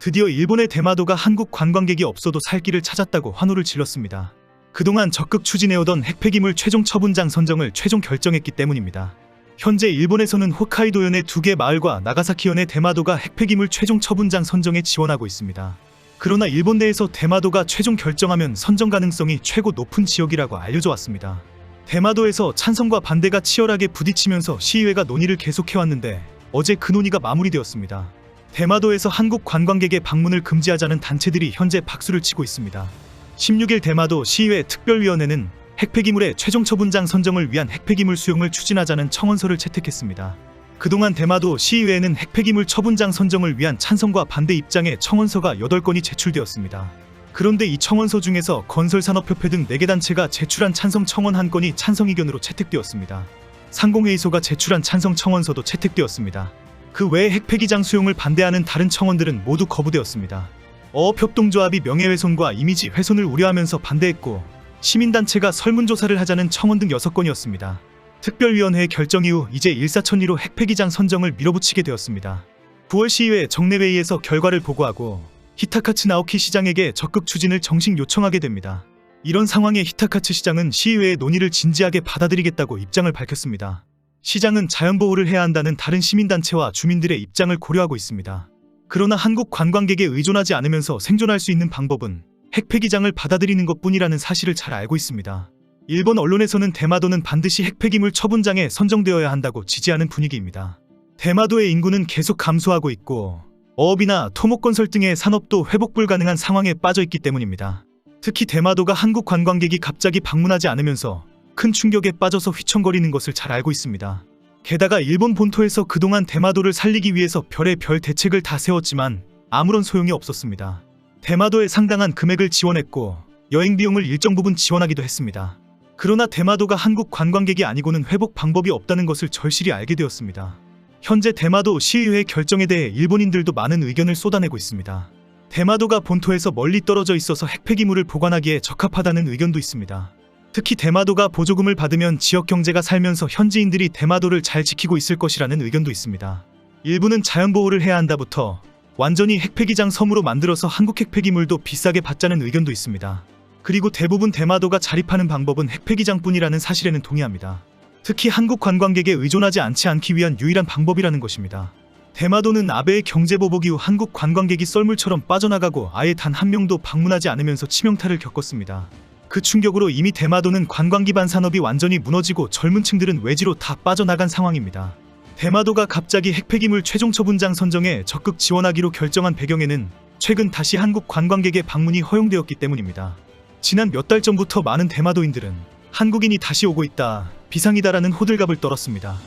드디어 일본의 대마도가 한국 관광객이 없어도 살 길을 찾았다고 환호를 질렀습니다. 그동안 적극 추진해오던 핵폐기물 최종 처분장 선정을 최종 결정했기 때문입니다. 현재 일본에서는 홋카이도현의 2개 마을과 나가사키현의 대마도가 핵폐기물 최종 처분장 선정에 지원하고 있습니다. 그러나 일본 내에서 대마도가 최종 결정하면 선정 가능성이 최고 높은 지역이라고 알려져 왔습니다. 대마도에서 찬성과 반대가 치열하게 부딪히면서 시의회가 논의를 계속해왔는데 어제 그 논의가 마무리되었습니다. 대마도에서 한국 관광객의 방문을 금지하자는 단체들이 현재 박수를 치고 있습니다. 16일 대마도 시의회 특별위원회는 핵폐기물의 최종 처분장 선정을 위한 핵폐기물 수용을 추진하자는 청원서를 채택했습니다. 그동안 대마도 시의회에는 핵폐기물 처분장 선정을 위한 찬성과 반대 입장의 청원서가 8건이 제출되었습니다. 그런데 이 청원서 중에서 건설산업협회 등 4개 단체가 제출한 찬성 청원 1건이 찬성 의견으로 채택되었습니다. 상공회의소가 제출한 찬성 청원서도 채택되었습니다. 그 외에 핵폐기장 수용을 반대하는 다른 청원들은 모두 거부되었습니다. 어업협동조합이 명예훼손과 이미지 훼손을 우려하면서 반대했고 시민단체가 설문조사를 하자는 청원 등 6건이었습니다. 특별위원회의 결정 이후 이제 일사천리로 핵폐기장 선정을 밀어붙이게 되었습니다. 9월 시의회 정례회의에서 결과를 보고하고 히타카츠 나오키 시장에게 적극 추진을 정식 요청하게 됩니다. 이런 상황에 히타카츠 시장은 시의회의 논의를 진지하게 받아들이겠다고 입장을 밝혔습니다. 시장은 자연보호를 해야 한다는 다른 시민단체와 주민들의 입장을 고려하고 있습니다. 그러나 한국 관광객에 의존하지 않으면서 생존할 수 있는 방법은 핵폐기장을 받아들이는 것뿐이라는 사실을 잘 알고 있습니다. 일본 언론에서는 대마도는 반드시 핵폐기물 처분장에 선정되어야 한다고 지지하는 분위기입니다. 대마도의 인구는 계속 감소하고 있고 어업이나 토목건설 등의 산업도 회복 불가능한 상황에 빠져 있기 때문입니다. 특히 대마도가 한국 관광객이 갑자기 방문하지 않으면서 큰 충격에 빠져서 휘청거리는 것을 잘 알고 있습니다. 게다가 일본 본토에서 그동안 대마도를 살리기 위해서 별의 별 대책을 다 세웠지만 아무런 소용이 없었습니다. 대마도에 상당한 금액을 지원했고 여행 비용을 일정 부분 지원하기도 했습니다. 그러나 대마도가 한국 관광객이 아니고는 회복 방법이 없다는 것을 절실히 알게 되었습니다. 현재 대마도 시의회 결정에 대해 일본인들도 많은 의견을 쏟아내고 있습니다. 대마도가 본토에서 멀리 떨어져 있어서 핵폐기물을 보관하기에 적합하다는 의견도 있습니다. 특히 대마도가 보조금을 받으면 지역 경제가 살면서 현지인들이 대마도를 잘 지키고 있을 것이라는 의견도 있습니다. 일부는 자연보호를 해야 한다부터 완전히 핵폐기장 섬으로 만들어서 한국 핵폐기물도 비싸게 받자는 의견도 있습니다. 그리고 대부분 대마도가 자립하는 방법은 핵폐기장뿐이라는 사실에는 동의합니다. 특히 한국 관광객에 의존하지 않기 위한 유일한 방법이라는 것입니다. 대마도는 아베의 경제보복 이후 한국 관광객이 썰물처럼 빠져나가고 아예 단 한 명도 방문하지 않으면서 치명타를 겪었습니다. 그 충격으로 이미 대마도는 관광 기반 산업이 완전히 무너지고 젊은 층들은 외지로 다 빠져나간 상황입니다. 대마도가 갑자기 핵폐기물 최종 처분장 선정에 적극 지원하기로 결정한 배경에는 최근 다시 한국 관광객의 방문이 허용되었기 때문입니다. 지난 몇 달 전부터 많은 대마도인들은 한국인이 다시 오고 있다, 비상이다라는 호들갑을 떨었습니다.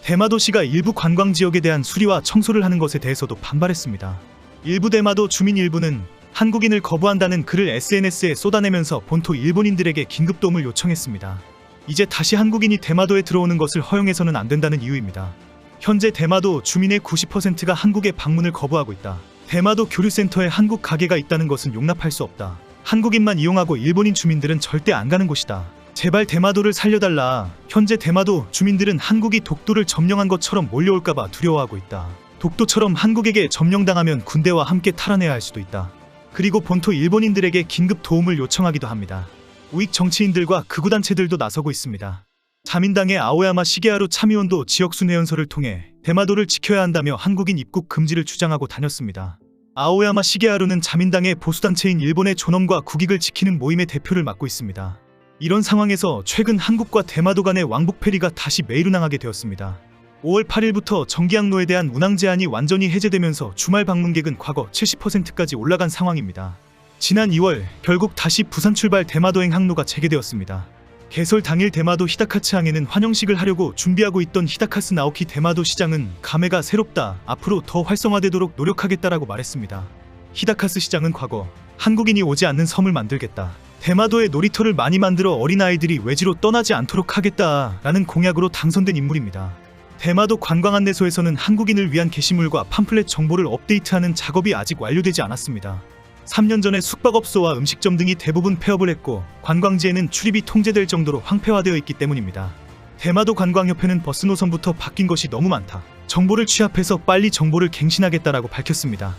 대마도시가 일부 관광지역에 대한 수리와 청소를 하는 것에 대해서도 반발했습니다. 일부 대마도 주민 일부는 한국인을 거부한다는 글을 SNS에 쏟아내면서 본토 일본인들에게 긴급 도움을 요청했습니다. 이제 다시 한국인이 대마도에 들어오는 것을 허용해서는 안 된다는 이유입니다. 현재 대마도 주민의 90%가 한국의 방문을 거부하고 있다. 대마도 교류센터에 한국 가게가 있다는 것은 용납할 수 없다. 한국인만 이용하고 일본인 주민들은 절대 안 가는 곳이다. 제발 대마도를 살려달라. 현재 대마도 주민들은 한국이 독도를 점령한 것처럼 몰려올까봐 두려워하고 있다. 독도처럼 한국에게 점령당하면 군대와 함께 탈환해야 할 수도 있다. 그리고 본토 일본인들에게 긴급 도움을 요청하기도 합니다. 우익 정치인들과 극우단체들도 나서고 있습니다. 자민당의 아오야마 시게하루 참의원도 지역순 회원서를 통해 대마도를 지켜야 한다며 한국인 입국 금지를 주장하고 다녔습니다. 아오야마 시게하루는 자민당의 보수단체인 일본의 존엄과 국익을 지키는 모임의 대표를 맡고 있습니다. 이런 상황에서 최근 한국과 대마도 간의 왕복 페리가 다시 매일운항하게 되었습니다. 5월 8일부터 정기항로에 대한 운항 제한이 완전히 해제되면서 주말 방문객은 과거 70%까지 올라간 상황입니다. 지난 2월 결국 다시 부산 출발 대마도행 항로가 재개되었습니다. 개설 당일 대마도 히다카츠항에는 환영식을 하려고 준비하고 있던 히다카스 나오키 대마도 시장은 감회가 새롭다, 앞으로 더 활성화되도록 노력하겠다라고 말했습니다. 히다카스 시장은 과거 한국인이 오지 않는 섬을 만들겠다, 대마도에 놀이터를 많이 만들어 어린아이들이 외지로 떠나지 않도록 하겠다라는 공약으로 당선된 인물입니다. 대마도 관광안내소에서는 한국인을 위한 게시물과 팜플렛 정보를 업데이트하는 작업이 아직 완료되지 않았습니다. 3년 전에 숙박업소와 음식점 등이 대부분 폐업을 했고 관광지에는 출입이 통제될 정도로 황폐화되어 있기 때문입니다. 대마도 관광협회는 버스 노선부터 바뀐 것이 너무 많다, 정보를 취합해서 빨리 정보를 갱신하겠다라고 밝혔습니다.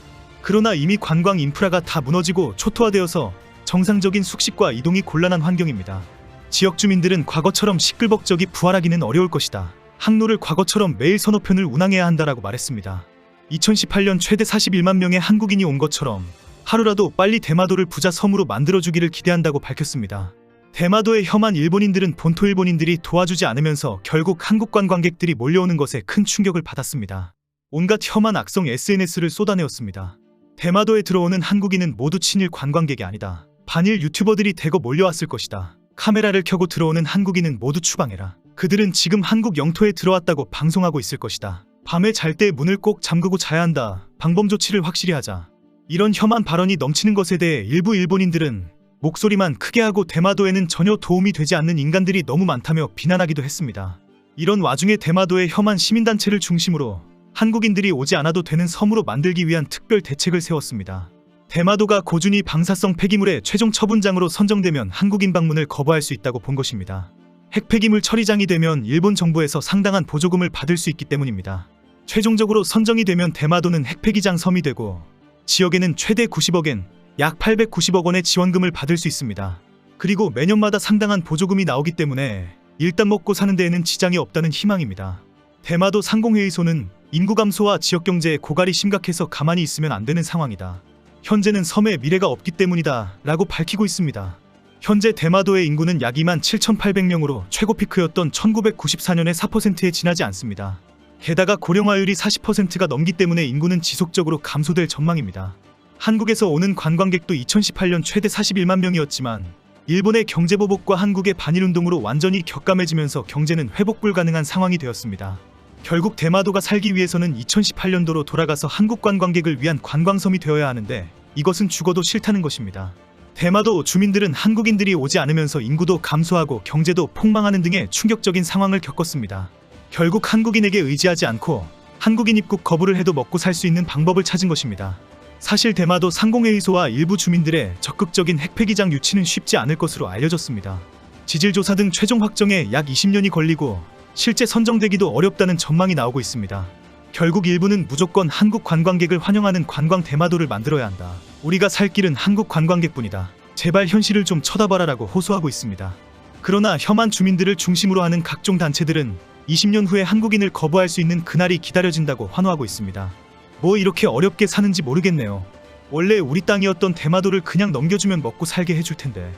그러나 이미 관광 인프라가 다 무너지고 초토화되어서 정상적인 숙식과 이동이 곤란한 환경입니다. 지역 주민들은 과거처럼 시끌벅적이 부활하기는 어려울 것이다. 항로를 과거처럼 매일 서너 편을 운항해야 한다라고 말했습니다. 2018년 최대 41만 명의 한국인이 온 것처럼 하루라도 빨리 대마도를 부자 섬으로 만들어주기를 기대한다고 밝혔습니다. 대마도에 혐한 일본인들은 본토 일본인들이 도와주지 않으면서 결국 한국 관광객들이 몰려오는 것에 큰 충격을 받았습니다. 온갖 혐한 악성 SNS를 쏟아내었습니다. 대마도에 들어오는 한국인은 모두 친일 관광객이 아니다. 반일 유튜버들이 대거 몰려왔을 것이다. 카메라를 켜고 들어오는 한국인은 모두 추방해라. 그들은 지금 한국 영토에 들어왔다고 방송하고 있을 것이다. 밤에 잘 때 문을 꼭 잠그고 자야 한다. 방범 조치를 확실히 하자. 이런 혐한 발언이 넘치는 것에 대해 일부 일본인들은 목소리만 크게 하고 대마도에는 전혀 도움이 되지 않는 인간들이 너무 많다며 비난하기도 했습니다. 이런 와중에 대마도의 혐한 시민단체를 중심으로 한국인들이 오지 않아도 되는 섬으로 만들기 위한 특별 대책을 세웠습니다. 대마도가 고준위 방사성 폐기물의 최종 처분장으로 선정되면 한국인 방문을 거부할 수 있다고 본 것입니다. 핵폐기물 처리장이 되면 일본 정부에서 상당한 보조금을 받을 수 있기 때문입니다. 최종적으로 선정이 되면 대마도는 핵폐기장 섬이 되고 지역에는 최대 90억엔 약 890억 원의 지원금을 받을 수 있습니다. 그리고 매년마다 상당한 보조금이 나오기 때문에 일단 먹고 사는 데에는 지장이 없다는 희망입니다. 대마도 상공회의소는 인구 감소와 지역경제의 고갈이 심각해서 가만히 있으면 안 되는 상황이다. 현재는 섬에 미래가 없기 때문이다 라고 밝히고 있습니다. 현재 대마도의 인구는 약 27,800명으로 최고 피크였던 1994년의 4%에 지나지 않습니다. 게다가 고령화율이 40%가 넘기 때문에 인구는 지속적으로 감소될 전망입니다. 한국에서 오는 관광객도 2018년 최대 41만 명이었지만 일본의 경제보복과 한국의 반일운동으로 완전히 격감해지면서 경제는 회복 불가능한 상황이 되었습니다. 결국 대마도가 살기 위해서는 2018년도로 돌아가서 한국 관광객을 위한 관광섬이 되어야 하는데 이것은 죽어도 싫다는 것입니다. 대마도 주민들은 한국인들이 오지 않으면서 인구도 감소하고 경제도 폭망하는 등의 충격적인 상황을 겪었습니다. 결국 한국인에게 의지하지 않고 한국인 입국 거부를 해도 먹고 살 수 있는 방법을 찾은 것입니다. 사실 대마도 상공회의소와 일부 주민들의 적극적인 핵폐기장 유치는 쉽지 않을 것으로 알려졌습니다. 지질조사 등 최종 확정에 약 20년이 걸리고 실제 선정되기도 어렵다는 전망이 나오고 있습니다. 결국 일부는 무조건 한국 관광객을 환영하는 관광 대마도를 만들어야 한다. 우리가 살 길은 한국 관광객뿐이다. 제발 현실을 좀 쳐다봐라라고 호소하고 있습니다. 그러나 혐한 주민들을 중심으로 하는 각종 단체들은 20년 후에 한국인을 거부할 수 있는 그날이 기다려진다고 환호하고 있습니다. 뭐 이렇게 어렵게 사는지 모르겠네요. 원래 우리 땅이었던 대마도를 그냥 넘겨주면 먹고 살게 해줄 텐데.